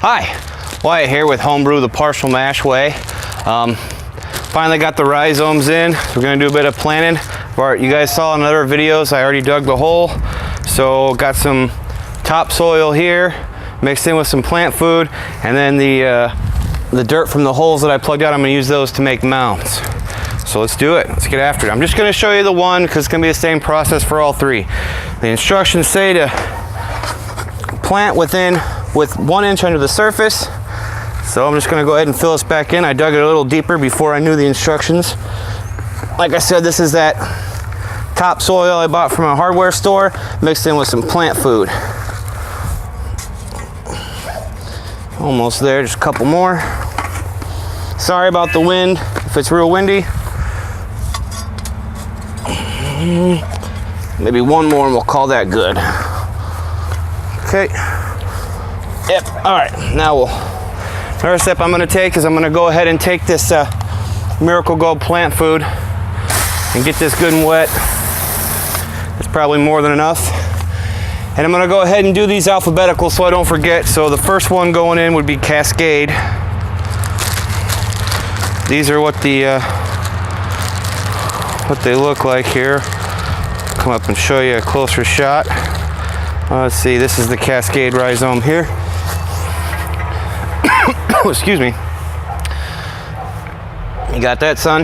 Hi, Wyatt here with Homebrew the Partial Mash Way. Finally got the rhizomes in. We're gonna do a bit of planting. You guys saw in other videos, I already dug the hole. So got some topsoil here, mixed in with some plant food, and then the dirt from the holes that I plugged out, I'm gonna use those to make mounds. So let's do it, let's get after it. I'm just gonna show you the one because it's gonna be the same process for all three. The instructions say to plant with 1 inch under the surface. So I'm just gonna go ahead and fill this back in. I dug it a little deeper before I knew the instructions. Like I said, this is that topsoil I bought from a hardware store, mixed in with some plant food. Almost there, just a couple more. Sorry about the wind, if it's real windy. Maybe one more and we'll call that good. Okay. Yep, all right, now another step I'm gonna take is I'm gonna go ahead and take this Miracle Gold plant food and get this good and wet. It's probably more than enough. And I'm gonna go ahead and do these alphabetical so I don't forget. So the first one going in would be Cascade. These are what they look like here. Come up and show you a closer shot. Let's see, this is the Cascade rhizome here. Oh, excuse me. You got that, son?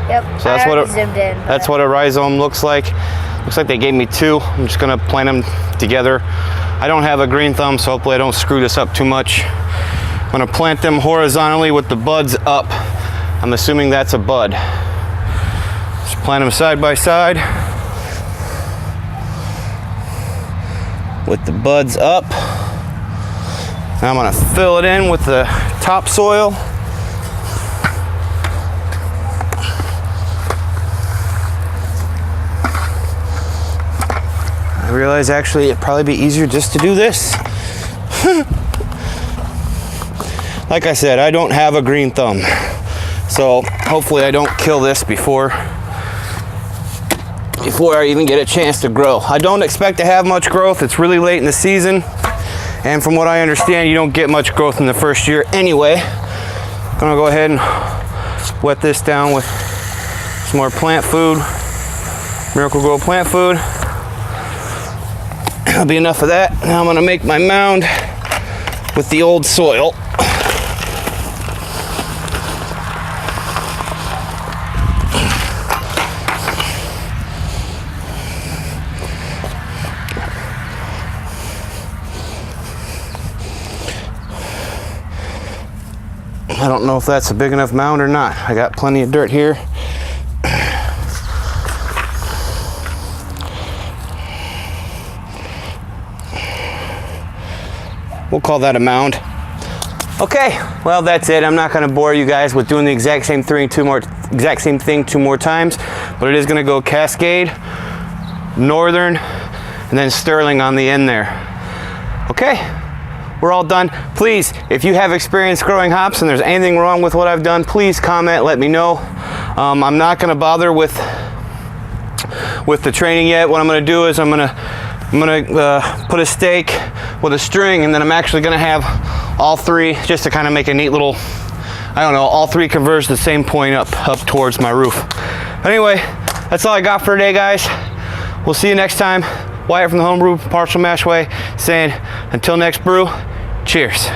Yep. So that's what a rhizome looks like. Looks like they gave me 2. I'm just gonna plant them together. I don't have a green thumb, so hopefully I don't screw this up too much. I'm gonna plant them horizontally with the buds up. I'm assuming that's a bud. Just plant them side by side with the buds up. Now I'm gonna fill it in with the topsoil. I realize actually it'd probably be easier just to do this. Like I said, I don't have a green thumb. So hopefully I don't kill this before I even get a chance to grow. I don't expect to have much growth. It's really late in the season. And from what I understand, you don't get much growth in the first year anyway. I'm gonna go ahead and wet this down with some more plant food, Miracle Grow plant food. That'll be enough of that. Now I'm gonna make my mound with the old soil. I don't know if that's a big enough mound or not. I got plenty of dirt here. We'll call that a mound. Okay, well that's it. I'm not gonna bore you guys with doing the exact same thing two more times, but it is gonna go Cascade, Northern, and then Sterling on the end there. Okay. We're all done. Please, if you have experience growing hops and there's anything wrong with what I've done, please comment, let me know. I'm not gonna bother with the training yet. What I'm gonna do is I'm gonna put a stake with a string, and then I'm actually gonna have all 3 just to kind of make a neat little, I don't know, all 3 converge the same point up towards my roof. But anyway, that's all I got for today, guys. We'll see you next time. Wyatt from the Homebrew Partial Mash Way saying, until next brew, cheers.